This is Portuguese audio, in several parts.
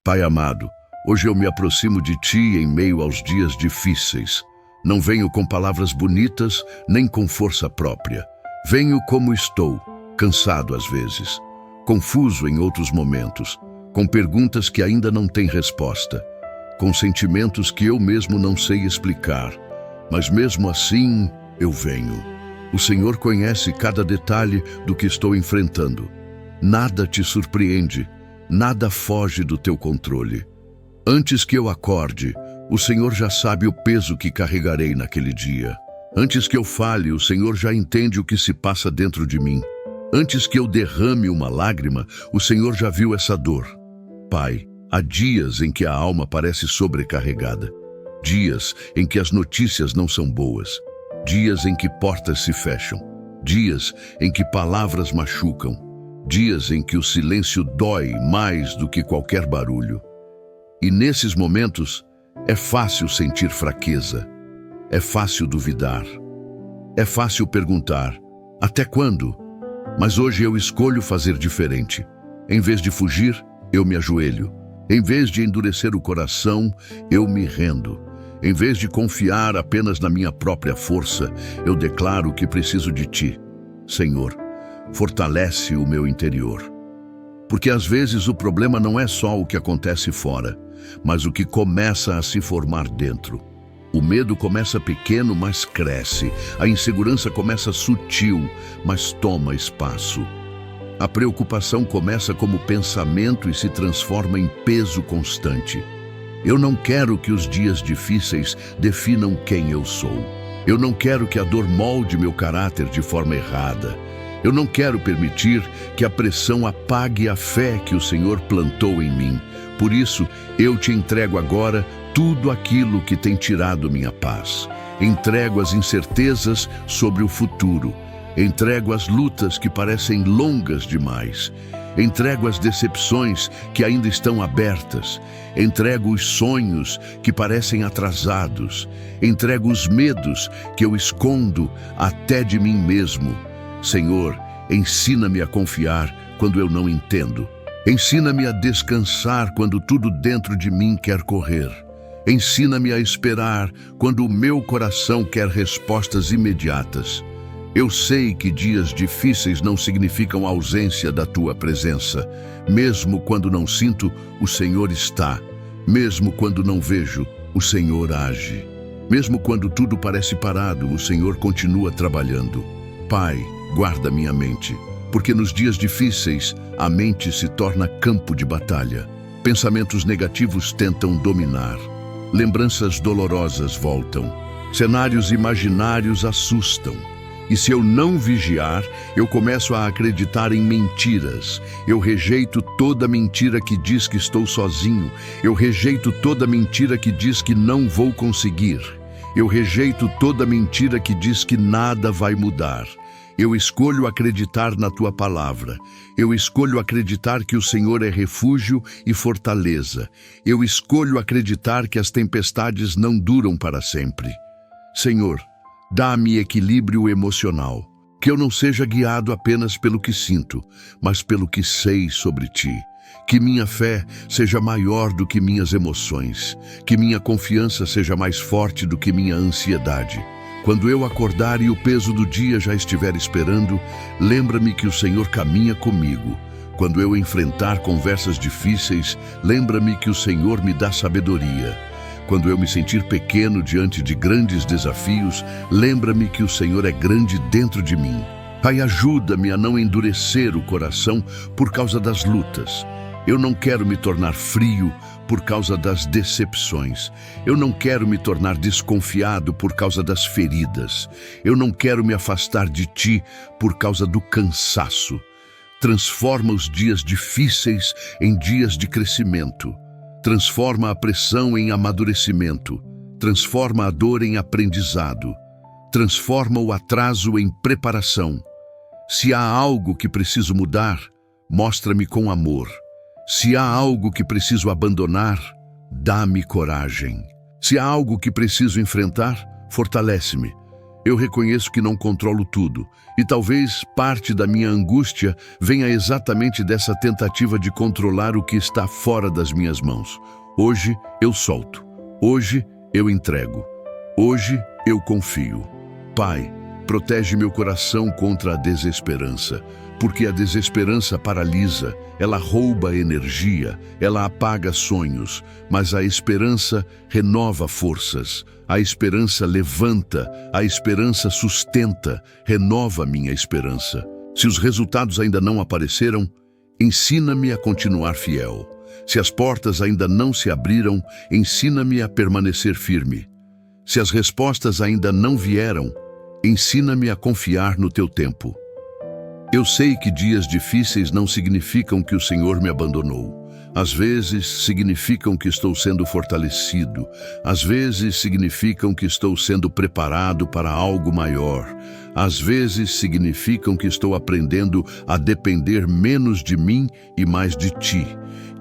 Pai amado, hoje eu me aproximo de Ti em meio aos dias difíceis. Não venho com palavras bonitas, nem com força própria. Venho como estou, cansado às vezes, confuso em outros momentos, com perguntas que ainda não têm resposta, com sentimentos que eu mesmo não sei explicar. Mas mesmo assim, eu venho. O Senhor conhece cada detalhe do que estou enfrentando. Nada te surpreende, nada foge do teu controle. Antes que eu acorde, o Senhor já sabe o peso que carregarei naquele dia. Antes que eu fale, o Senhor já entende o que se passa dentro de mim. Antes que eu derrame uma lágrima, o Senhor já viu essa dor. Pai, há dias em que a alma parece sobrecarregada. Dias em que as notícias não são boas. Dias em que portas se fecham. Dias em que palavras machucam. Dias em que o silêncio dói mais do que qualquer barulho. E nesses momentos, é fácil sentir fraqueza. É fácil duvidar. É fácil perguntar, até quando? Mas hoje eu escolho fazer diferente. Em vez de fugir, eu me ajoelho. Em vez de endurecer o coração, eu me rendo. Em vez de confiar apenas na minha própria força, eu declaro que preciso de Ti. Senhor, fortalece o meu interior. Porque às vezes o problema não é só o que acontece fora, mas o que começa a se formar dentro. O medo começa pequeno, mas cresce. A insegurança começa sutil, mas toma espaço. A preocupação começa como pensamento e se transforma em peso constante. Eu não quero que os dias difíceis definam quem eu sou. Eu não quero que a dor molde meu caráter de forma errada. Eu não quero permitir que a pressão apague a fé que o Senhor plantou em mim. Por isso, eu te entrego agora tudo aquilo que tem tirado minha paz. Entrego as incertezas sobre o futuro. Entrego as lutas que parecem longas demais. Entrego as decepções que ainda estão abertas. Entrego os sonhos que parecem atrasados. Entrego os medos que eu escondo até de mim mesmo. Senhor, ensina-me a confiar quando eu não entendo. Ensina-me a descansar quando tudo dentro de mim quer correr. Ensina-me a esperar quando o meu coração quer respostas imediatas. Eu sei que dias difíceis não significam ausência da Tua presença. Mesmo quando não sinto, o Senhor está. Mesmo quando não vejo, o Senhor age. Mesmo quando tudo parece parado, o Senhor continua trabalhando. Pai, guarda minha mente, porque nos dias difíceis, a mente se torna campo de batalha. Pensamentos negativos tentam dominar. Lembranças dolorosas voltam. Cenários imaginários assustam. E se eu não vigiar, eu começo a acreditar em mentiras. Eu rejeito toda mentira que diz que estou sozinho. Eu rejeito toda mentira que diz que não vou conseguir. Eu rejeito toda mentira que diz que nada vai mudar. Eu escolho acreditar na Tua palavra. Eu escolho acreditar que o Senhor é refúgio e fortaleza. Eu escolho acreditar que as tempestades não duram para sempre. Senhor, dá-me equilíbrio emocional, que eu não seja guiado apenas pelo que sinto, mas pelo que sei sobre Ti. Que minha fé seja maior do que minhas emoções, que minha confiança seja mais forte do que minha ansiedade. Quando eu acordar e o peso do dia já estiver esperando, lembra-me que o Senhor caminha comigo. Quando eu enfrentar conversas difíceis, lembra-me que o Senhor me dá sabedoria. Quando eu me sentir pequeno diante de grandes desafios, lembra-me que o Senhor é grande dentro de mim. Pai, ajuda-me a não endurecer o coração por causa das lutas. Eu não quero me tornar frio por causa das decepções. Eu não quero me tornar desconfiado por causa das feridas. Eu não quero me afastar de Ti por causa do cansaço. Transforma os dias difíceis em dias de crescimento. Transforma a pressão em amadurecimento. Transforma a dor em aprendizado. Transforma o atraso em preparação. Se há algo que preciso mudar, mostra-me com amor. Se há algo que preciso abandonar, dá-me coragem. Se há algo que preciso enfrentar, fortalece-me. Eu reconheço que não controlo tudo, e talvez parte da minha angústia venha exatamente dessa tentativa de controlar o que está fora das minhas mãos. Hoje eu solto. Hoje eu entrego. Hoje eu confio. Pai, protege meu coração contra a desesperança, porque a desesperança paralisa, ela rouba energia, ela apaga sonhos, mas a esperança renova forças, a esperança levanta, a esperança sustenta, renova minha esperança. Se os resultados ainda não apareceram, ensina-me a continuar fiel. Se as portas ainda não se abriram, ensina-me a permanecer firme. Se as respostas ainda não vieram, ensina-me a confiar no teu tempo. Eu sei que dias difíceis não significam que o Senhor me abandonou. Às vezes significam que estou sendo fortalecido. Às vezes significam que estou sendo preparado para algo maior. Às vezes significam que estou aprendendo a depender menos de mim e mais de ti.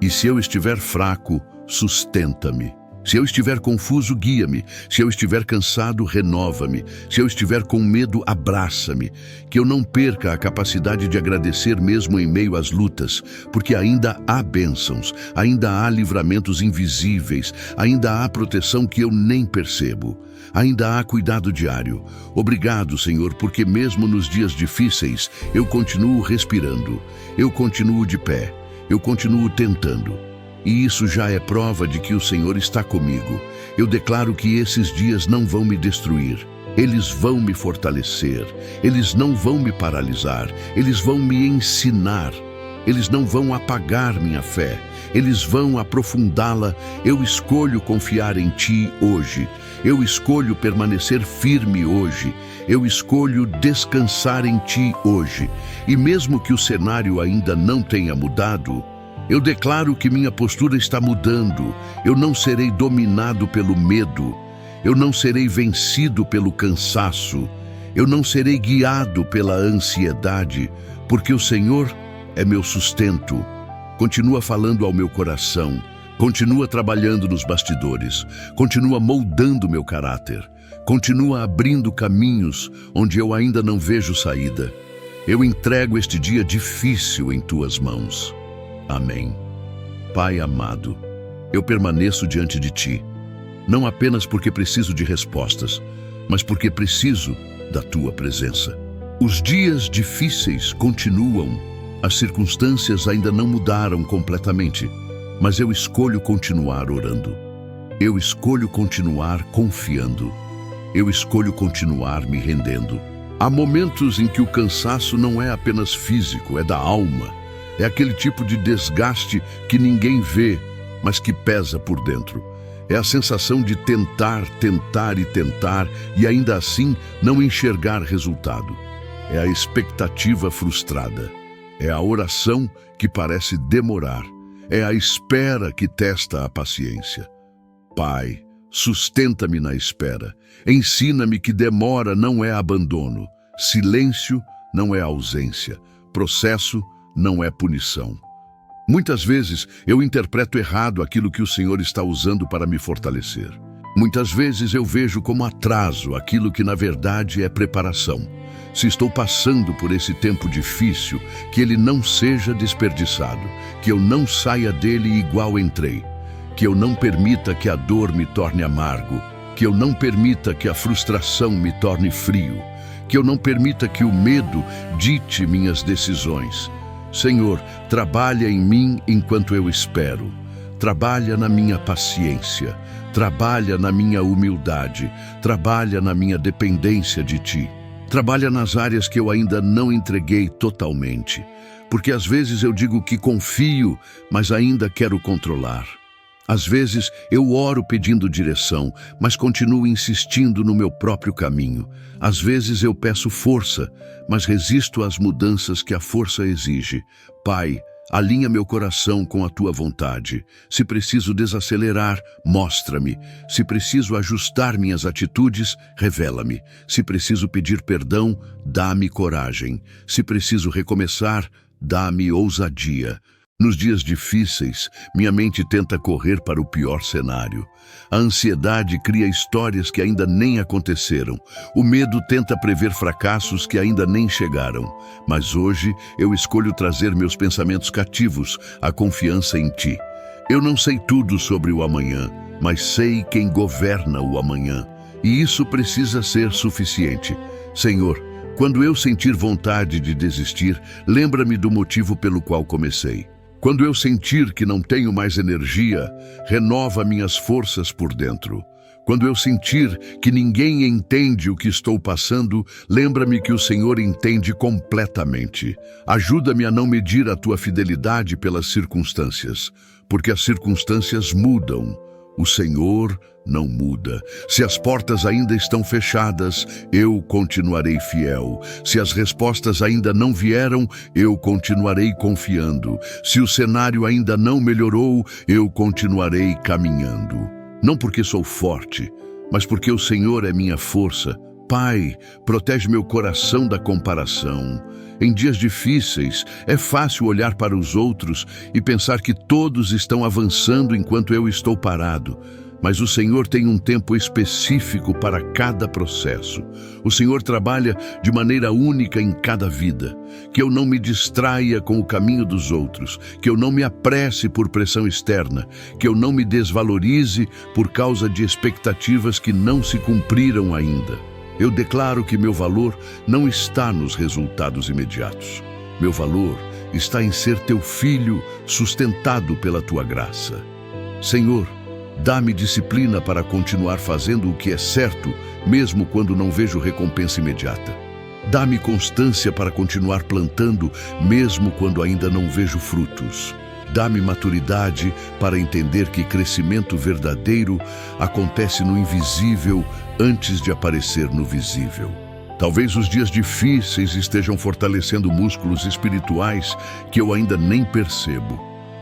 E se eu estiver fraco, sustenta-me. Se eu estiver confuso, guia-me. Se eu estiver cansado, renova-me. Se eu estiver com medo, abraça-me. Que eu não perca a capacidade de agradecer mesmo em meio às lutas, porque ainda há bênçãos, ainda há livramentos invisíveis, ainda há proteção que eu nem percebo. Ainda há cuidado diário. Obrigado, Senhor, porque mesmo nos dias difíceis, eu continuo respirando. Eu continuo de pé. Eu continuo tentando. E isso já é prova de que o Senhor está comigo. Eu declaro que esses dias não vão me destruir. Eles vão me fortalecer. Eles não vão me paralisar. Eles vão me ensinar. Eles não vão apagar minha fé. Eles vão aprofundá-la. Eu escolho confiar em Ti hoje. Eu escolho permanecer firme hoje. Eu escolho descansar em Ti hoje. E mesmo que o cenário ainda não tenha mudado, eu declaro que minha postura está mudando. Eu não serei dominado pelo medo. Eu não serei vencido pelo cansaço. Eu não serei guiado pela ansiedade, porque o Senhor é meu sustento. Continua falando ao meu coração. Continua trabalhando nos bastidores. Continua moldando meu caráter. Continua abrindo caminhos onde eu ainda não vejo saída. Eu entrego este dia difícil em Tuas mãos. Amém. Pai amado, eu permaneço diante de Ti, não apenas porque preciso de respostas, mas porque preciso da Tua presença. Os dias difíceis continuam, as circunstâncias ainda não mudaram completamente, mas eu escolho continuar orando. Eu escolho continuar confiando. Eu escolho continuar me rendendo. Há momentos em que o cansaço não é apenas físico, é da alma. É aquele tipo de desgaste que ninguém vê, mas que pesa por dentro. É a sensação de tentar e ainda assim não enxergar resultado. É a expectativa frustrada. É a oração que parece demorar. É a espera que testa a paciência. Pai, sustenta-me na espera. Ensina-me que demora não é abandono. Silêncio não é ausência. Processo não é punição. Muitas vezes eu interpreto errado aquilo que o Senhor está usando para me fortalecer. Muitas vezes eu vejo como atraso aquilo que na verdade é preparação. Se estou passando por esse tempo difícil, que ele não seja desperdiçado, que eu não saia dele igual entrei, que eu não permita que a dor me torne amargo, que eu não permita que a frustração me torne frio, que eu não permita que o medo dite minhas decisões. Senhor, trabalha em mim enquanto eu espero. Trabalha na minha paciência. Trabalha na minha humildade. Trabalha na minha dependência de Ti. Trabalha nas áreas que eu ainda não entreguei totalmente. Porque às vezes eu digo que confio, mas ainda quero controlar. Às vezes eu oro pedindo direção, mas continuo insistindo no meu próprio caminho. Às vezes eu peço força, mas resisto às mudanças que a força exige. Pai, alinha meu coração com a Tua vontade. Se preciso desacelerar, mostra-me. Se preciso ajustar minhas atitudes, revela-me. Se preciso pedir perdão, dá-me coragem. Se preciso recomeçar, dá-me ousadia. Nos dias difíceis, minha mente tenta correr para o pior cenário. A ansiedade cria histórias que ainda nem aconteceram. O medo tenta prever fracassos que ainda nem chegaram. Mas hoje eu escolho trazer meus pensamentos cativos à confiança em Ti. Eu não sei tudo sobre o amanhã, mas sei quem governa o amanhã. E isso precisa ser suficiente. Senhor, quando eu sentir vontade de desistir, lembra-me do motivo pelo qual comecei. Quando eu sentir que não tenho mais energia, renova minhas forças por dentro. Quando eu sentir que ninguém entende o que estou passando, lembra-me que o Senhor entende completamente. Ajuda-me a não medir a tua fidelidade pelas circunstâncias, porque as circunstâncias mudam. O Senhor não muda. Se as portas ainda estão fechadas, eu continuarei fiel. Se as respostas ainda não vieram, eu continuarei confiando. Se o cenário ainda não melhorou, eu continuarei caminhando. Não porque sou forte, mas porque o Senhor é minha força. Pai, protege meu coração da comparação. Em dias difíceis, é fácil olhar para os outros e pensar que todos estão avançando enquanto eu estou parado. Mas o Senhor tem um tempo específico para cada processo. O Senhor trabalha de maneira única em cada vida. Que eu não me distraia com o caminho dos outros, que eu não me apresse por pressão externa, que eu não me desvalorize por causa de expectativas que não se cumpriram ainda. Eu declaro que meu valor não está nos resultados imediatos. Meu valor está em ser teu filho, sustentado pela tua graça. Senhor, dá-me disciplina para continuar fazendo o que é certo, mesmo quando não vejo recompensa imediata. Dá-me constância para continuar plantando, mesmo quando ainda não vejo frutos. Dá-me maturidade para entender que crescimento verdadeiro acontece no invisível antes de aparecer no visível. Talvez os dias difíceis estejam fortalecendo músculos espirituais que eu ainda nem percebo.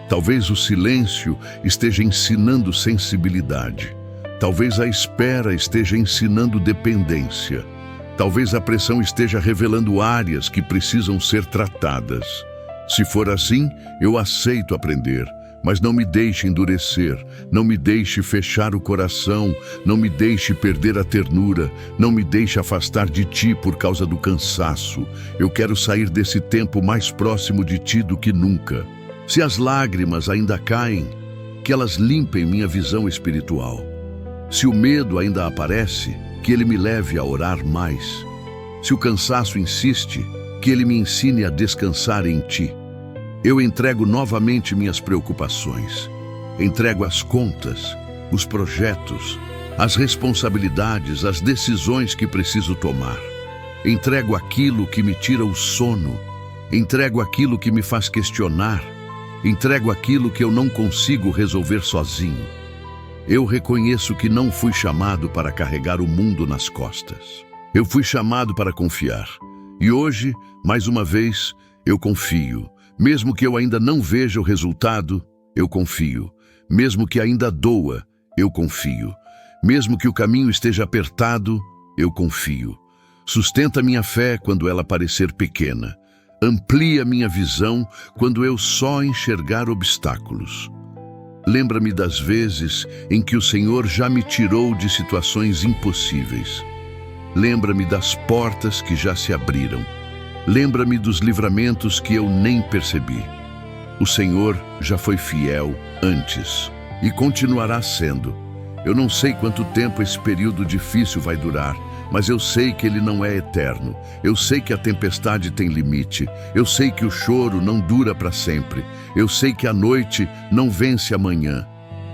Talvez o silêncio esteja ensinando sensibilidade. Talvez a espera esteja ensinando dependência. Talvez a pressão esteja revelando áreas que precisam ser tratadas. Se for assim, eu aceito aprender, mas não me deixe endurecer, não me deixe fechar o coração, não me deixe perder a ternura, não me deixe afastar de Ti por causa do cansaço. Eu quero sair desse tempo mais próximo de Ti do que nunca. Se as lágrimas ainda caem, que elas limpem minha visão espiritual. Se o medo ainda aparece, que ele me leve a orar mais. Se o cansaço insiste, que ele me ensine a descansar em Ti. Eu entrego novamente minhas preocupações. Entrego as contas, os projetos, as responsabilidades, as decisões que preciso tomar. Entrego aquilo que me tira o sono. Entrego aquilo que me faz questionar. Entrego aquilo que eu não consigo resolver sozinho. Eu reconheço que não fui chamado para carregar o mundo nas costas. Eu fui chamado para confiar. E hoje, mais uma vez, eu confio. Mesmo que eu ainda não veja o resultado, eu confio. Mesmo que ainda doa, eu confio. Mesmo que o caminho esteja apertado, eu confio. Sustenta minha fé quando ela parecer pequena. Amplia minha visão quando eu só enxergar obstáculos. Lembra-me das vezes em que o Senhor já me tirou de situações impossíveis. Lembra-me das portas que já se abriram. Lembra-me dos livramentos que eu nem percebi. O Senhor já foi fiel antes e continuará sendo. Eu não sei quanto tempo esse período difícil vai durar, mas eu sei que ele não é eterno. Eu sei que a tempestade tem limite. Eu sei que o choro não dura para sempre. Eu sei que a noite não vence amanhã.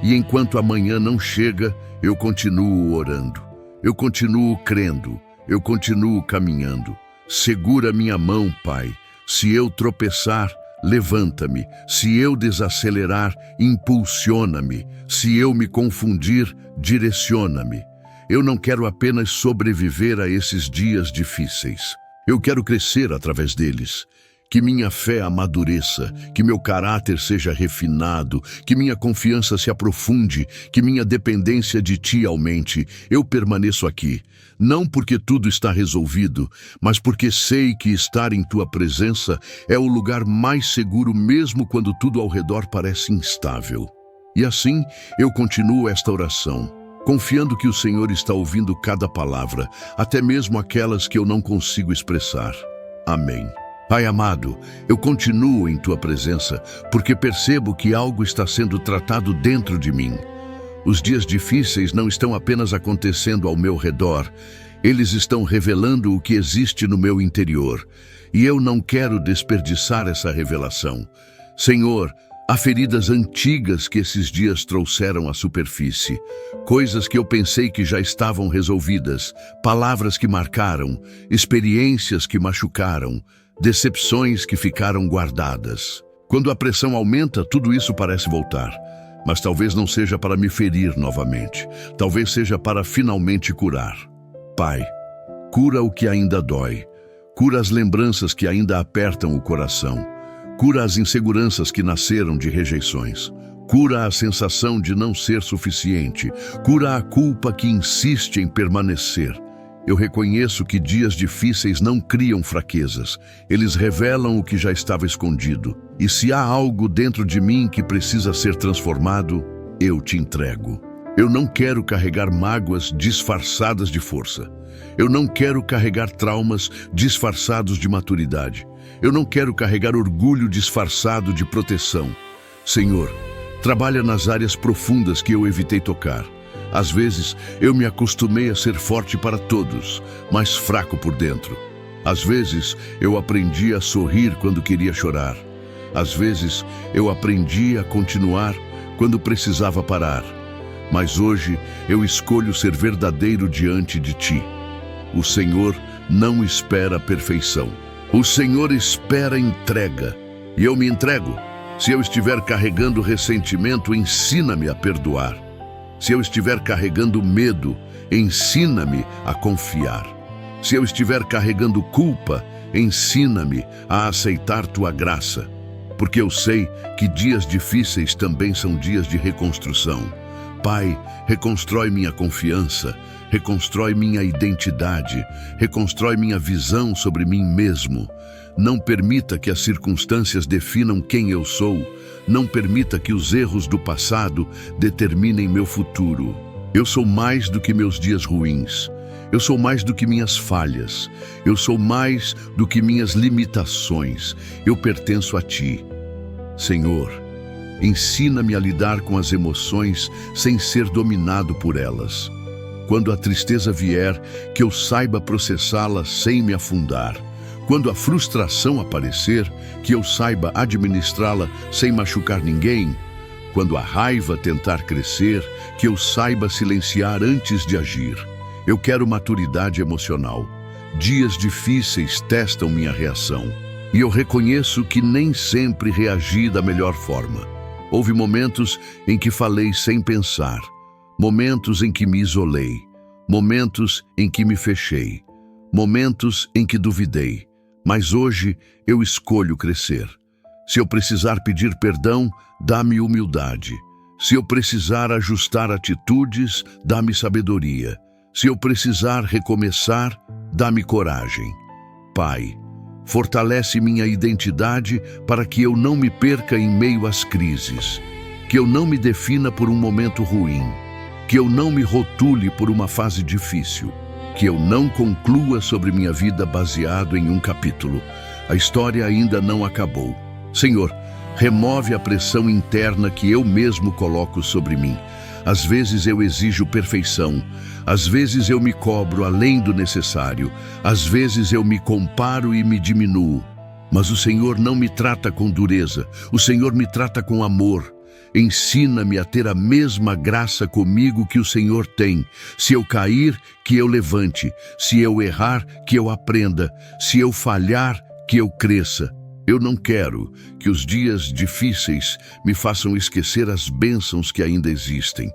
E enquanto amanhã não chega, eu continuo orando. Eu continuo crendo. Eu continuo caminhando. Segura minha mão, Pai. Se eu tropeçar, levanta-me. Se eu desacelerar, impulsiona-me. Se eu me confundir, direciona-me. Eu não quero apenas sobreviver a esses dias difíceis. Eu quero crescer através deles. que minha fé amadureça, que meu caráter seja refinado, que minha confiança se aprofunde, que minha dependência de Ti aumente. Eu permaneço aqui, não porque tudo está resolvido, mas porque sei que estar em Tua presença é o lugar mais seguro mesmo quando tudo ao redor parece instável. E assim, eu continuo esta oração, confiando que o Senhor está ouvindo cada palavra, até mesmo aquelas que eu não consigo expressar. Amém. Pai amado, eu continuo em Tua presença, porque percebo que algo está sendo tratado dentro de mim. Os dias difíceis não estão apenas acontecendo ao meu redor, eles estão revelando o que existe no meu interior, e eu não quero desperdiçar essa revelação. Senhor, há feridas antigas que esses dias trouxeram à superfície, coisas que eu pensei que já estavam resolvidas, palavras que marcaram, experiências que machucaram, decepções que ficaram guardadas. Quando a pressão aumenta, tudo isso parece voltar, mas talvez não seja para me ferir novamente, talvez seja para finalmente curar. Pai, cura o que ainda dói, cura as lembranças que ainda apertam o coração, cura as inseguranças que nasceram de rejeições. Cura a sensação de não ser suficiente. Cura a culpa que insiste em permanecer. Eu reconheço que dias difíceis não criam fraquezas. Eles revelam o que já estava escondido. E se há algo dentro de mim que precisa ser transformado, eu te entrego. Eu não quero carregar mágoas disfarçadas de força. Eu não quero carregar traumas disfarçados de maturidade. Eu não quero carregar orgulho disfarçado de proteção. Senhor, trabalha nas áreas profundas que eu evitei tocar. Às vezes, eu me acostumei a ser forte para todos, mas fraco por dentro. Às vezes, eu aprendi a sorrir quando queria chorar. Às vezes, eu aprendi a continuar quando precisava parar. Mas hoje, eu escolho ser verdadeiro diante de Ti. O Senhor não espera a perfeição. O Senhor espera a entrega. E eu me entrego. Se eu estiver carregando ressentimento, ensina-me a perdoar. Se eu estiver carregando medo, ensina-me a confiar. Se eu estiver carregando culpa, ensina-me a aceitar Tua graça. Porque eu sei que dias difíceis também são dias de reconstrução. Pai, reconstrói minha confiança, reconstrói minha identidade, reconstrói minha visão sobre mim mesmo. Não permita que as circunstâncias definam quem eu sou. Não permita que os erros do passado determinem meu futuro. Eu sou mais do que meus dias ruins. Eu sou mais do que minhas falhas. Eu sou mais do que minhas limitações. Eu pertenço a Ti. Senhor, ensina-me a lidar com as emoções sem ser dominado por elas. Quando a tristeza vier, que eu saiba processá-la sem me afundar. Quando a frustração aparecer, que eu saiba administrá-la sem machucar ninguém. Quando a raiva tentar crescer, que eu saiba silenciar antes de agir. Eu quero maturidade emocional. Dias difíceis testam minha reação. E eu reconheço que nem sempre reagi da melhor forma. Houve momentos em que falei sem pensar. Momentos em que me isolei. Momentos em que me fechei. Momentos em que duvidei. Mas hoje eu escolho crescer. Se eu precisar pedir perdão, dá-me humildade. Se eu precisar ajustar atitudes, dá-me sabedoria. Se eu precisar recomeçar, dá-me coragem. Pai, fortalece minha identidade para que eu não me perca em meio às crises. Que eu não me defina por um momento ruim. Que eu não me rotule por uma fase difícil. Que eu não conclua sobre minha vida baseado em um capítulo. A história ainda não acabou. Senhor, remove a pressão interna que eu mesmo coloco sobre mim. Às vezes eu exijo perfeição. Às vezes eu me cobro além do necessário. Às vezes eu me comparo e me diminuo. Mas o Senhor não me trata com dureza. O Senhor me trata com amor. Ensina-me a ter a mesma graça comigo que o Senhor tem. Se eu cair, que eu levante. Se eu errar, que eu aprenda. Se eu falhar, que eu cresça. Eu não quero que os dias difíceis me façam esquecer as bênçãos que ainda existem.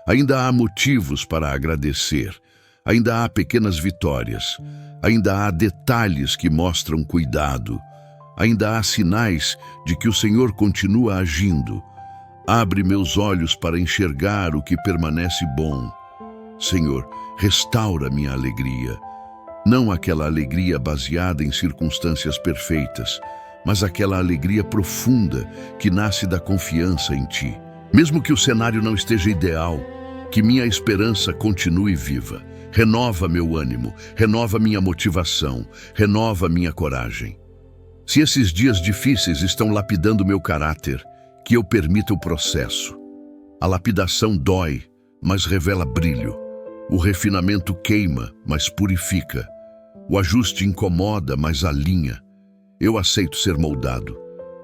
Ainda há motivos para agradecer. Ainda há pequenas vitórias. Ainda há detalhes que mostram cuidado. ainda há sinais de que o Senhor continua agindo. Abre meus olhos para enxergar o que permanece bom. Senhor, restaura minha alegria. Não aquela alegria baseada em circunstâncias perfeitas, mas aquela alegria profunda que nasce da confiança em Ti. Mesmo que o cenário não esteja ideal, que minha esperança continue viva. Renova meu ânimo, renova minha motivação, renova minha coragem. Se esses dias difíceis estão lapidando meu caráter, que eu permita o processo. A lapidação dói, mas revela brilho. O refinamento queima, mas purifica. O ajuste incomoda, mas alinha. Eu aceito ser moldado.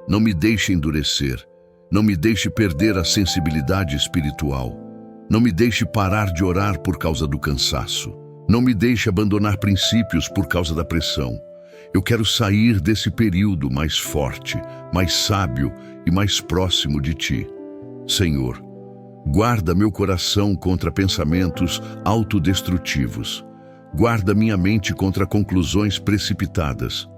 Não me deixe endurecer. Não me deixe perder a sensibilidade espiritual. Não me deixe parar de orar por causa do cansaço. Não me deixe abandonar princípios por causa da pressão. Eu quero sair desse período mais forte, mais sábio e mais próximo de Ti. Senhor, guarda meu coração contra pensamentos autodestrutivos. Guarda minha mente contra conclusões precipitadas.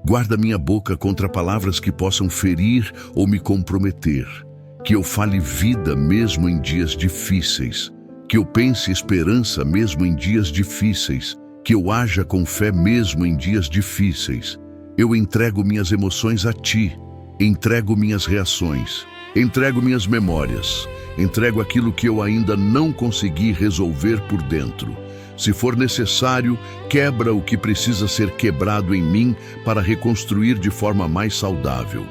Guarda minha boca contra palavras que possam ferir ou me comprometer. Que eu fale vida mesmo em dias difíceis. Que eu pense esperança mesmo em dias difíceis. Que eu haja com fé mesmo em dias difíceis. Eu entrego minhas emoções a Ti. Entrego minhas reações. Entrego minhas memórias. Entrego aquilo que eu ainda não consegui resolver por dentro. Se for necessário, quebra o que precisa ser quebrado em mim para reconstruir de forma mais saudável.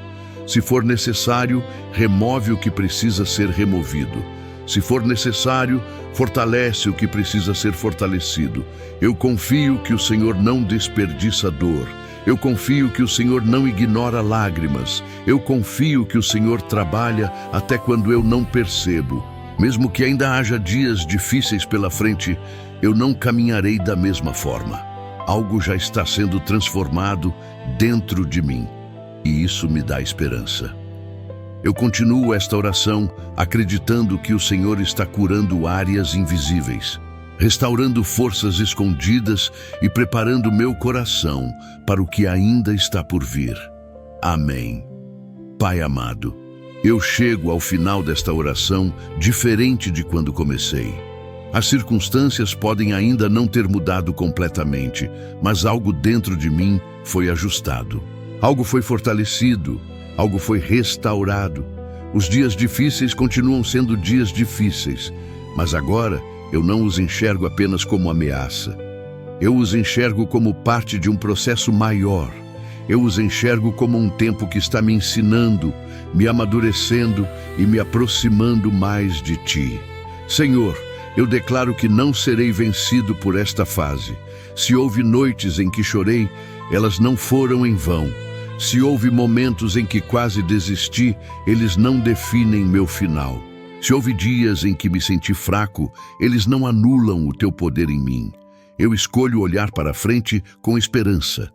Se for necessário, remove o que precisa ser removido. Se for necessário, fortalece o que precisa ser fortalecido. Eu confio que o Senhor não desperdiça dor. Eu confio que o Senhor não ignora lágrimas. Eu confio que o Senhor trabalha até quando eu não percebo. Mesmo que ainda haja dias difíceis pela frente, eu não caminharei da mesma forma. Algo já está sendo transformado dentro de mim, e isso me dá esperança. Eu continuo esta oração acreditando que o Senhor está curando áreas invisíveis, restaurando forças escondidas e preparando meu coração para o que ainda está por vir. Amém. Pai amado, eu chego ao final desta oração diferente de quando comecei. As circunstâncias podem ainda não ter mudado completamente, mas algo dentro de mim foi ajustado. Algo foi fortalecido, algo foi restaurado. Os dias difíceis continuam sendo dias difíceis, mas agora eu não os enxergo apenas como ameaça. Eu os enxergo como parte de um processo maior. Eu os enxergo como um tempo que está me ensinando, me amadurecendo e me aproximando mais de Ti. Senhor, eu declaro que não serei vencido por esta fase. Se houve noites em que chorei, elas não foram em vão. Se houve momentos em que quase desisti, eles não definem meu final. Se houve dias em que me senti fraco, eles não anulam o Teu poder em mim. Eu escolho olhar para frente com esperança.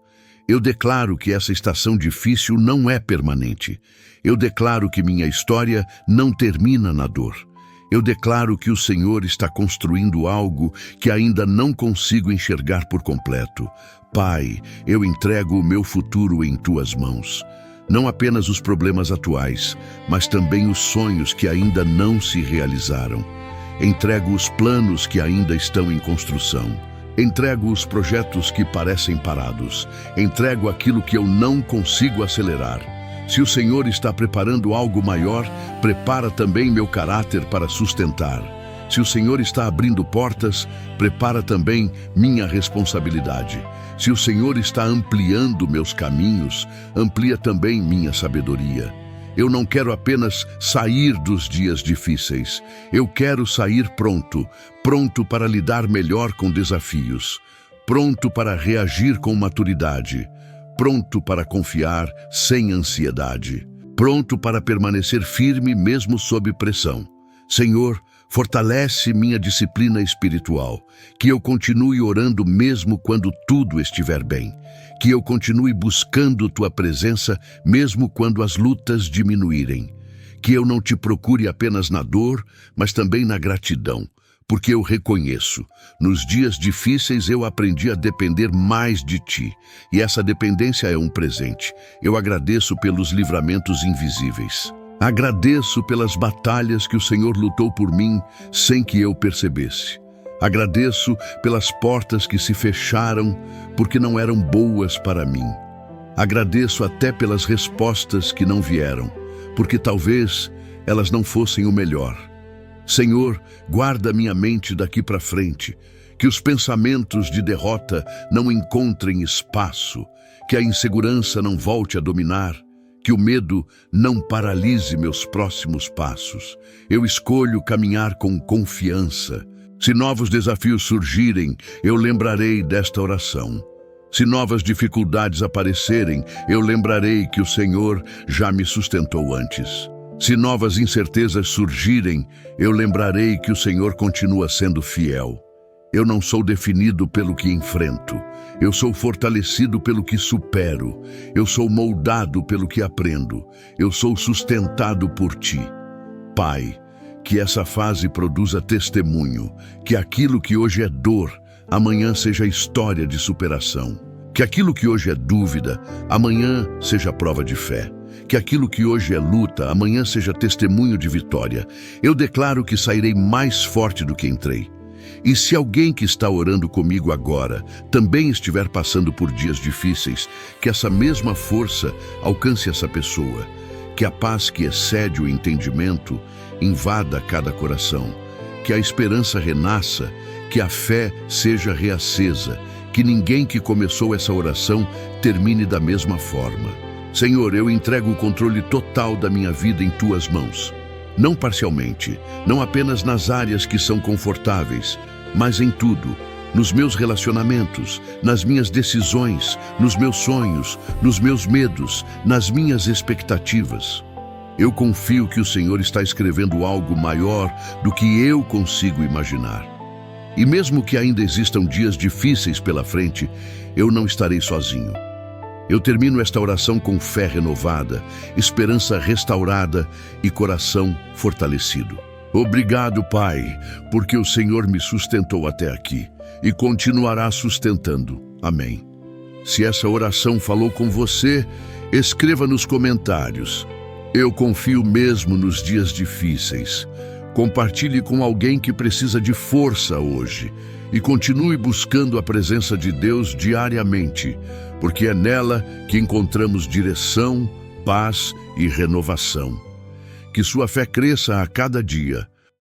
Eu declaro que essa estação difícil não é permanente. Eu declaro que minha história não termina na dor. Eu declaro que o Senhor está construindo algo que ainda não consigo enxergar por completo. Pai, eu entrego o meu futuro em Tuas mãos. Não apenas os problemas atuais, mas também os sonhos que ainda não se realizaram. Entrego os planos que ainda estão em construção. Entrego os projetos que parecem parados. Entrego aquilo que eu não consigo acelerar. Se o Senhor está preparando algo maior, prepara também meu caráter para sustentar. Se o Senhor está abrindo portas, prepara também minha responsabilidade. Se o Senhor está ampliando meus caminhos, amplia também minha sabedoria. Eu não quero apenas sair dos dias difíceis. Eu quero sair pronto, pronto para lidar melhor com desafios, pronto para reagir com maturidade, pronto para confiar sem ansiedade, pronto para permanecer firme mesmo sob pressão. Senhor, fortalece minha disciplina espiritual, que eu continue orando mesmo quando tudo estiver bem, que eu continue buscando Tua presença mesmo quando as lutas diminuírem, que eu não Te procure apenas na dor, mas também na gratidão, porque eu reconheço, nos dias difíceis eu aprendi a depender mais de Ti, e essa dependência é um presente. Eu agradeço pelos livramentos invisíveis. Agradeço pelas batalhas que o Senhor lutou por mim sem que eu percebesse. Agradeço pelas portas que se fecharam porque não eram boas para mim. Agradeço até pelas respostas que não vieram, porque talvez elas não fossem o melhor. Senhor, guarda minha mente daqui para frente, que os pensamentos de derrota não encontrem espaço, que a insegurança não volte a dominar, que o medo não paralise meus próximos passos. Eu escolho caminhar com confiança. Se novos desafios surgirem, eu lembrarei desta oração. Se novas dificuldades aparecerem, eu lembrarei que o Senhor já me sustentou antes. Se novas incertezas surgirem, eu lembrarei que o Senhor continua sendo fiel. Eu não sou definido pelo que enfrento. Eu sou fortalecido pelo que supero. Eu sou moldado pelo que aprendo. Eu sou sustentado por Ti. Pai, que essa fase produza testemunho, que aquilo que hoje é dor, amanhã seja história de superação. Que aquilo que hoje é dúvida, amanhã seja prova de fé. Que aquilo que hoje é luta, amanhã seja testemunho de vitória. Eu declaro que sairei mais forte do que entrei. E se alguém que está orando comigo agora também estiver passando por dias difíceis, que essa mesma força alcance essa pessoa. Que a paz que excede o entendimento invada cada coração. Que a esperança renasça, que a fé seja reacesa. Que ninguém que começou essa oração termine da mesma forma. Senhor, eu entrego o controle total da minha vida em Tuas mãos. Não parcialmente, não apenas nas áreas que são confortáveis, mas em tudo, nos meus relacionamentos, nas minhas decisões, nos meus sonhos, nos meus medos, nas minhas expectativas. Eu confio que o Senhor está escrevendo algo maior do que eu consigo imaginar. E mesmo que ainda existam dias difíceis pela frente, eu não estarei sozinho. Eu termino esta oração com fé renovada, esperança restaurada e coração fortalecido. Obrigado, Pai, porque o Senhor me sustentou até aqui e continuará sustentando. Amém. Se essa oração falou com você, escreva nos comentários. Eu confio mesmo nos dias difíceis. Compartilhe com alguém que precisa de força hoje e continue buscando a presença de Deus diariamente, porque é nela que encontramos direção, paz e renovação. Que sua fé cresça a cada dia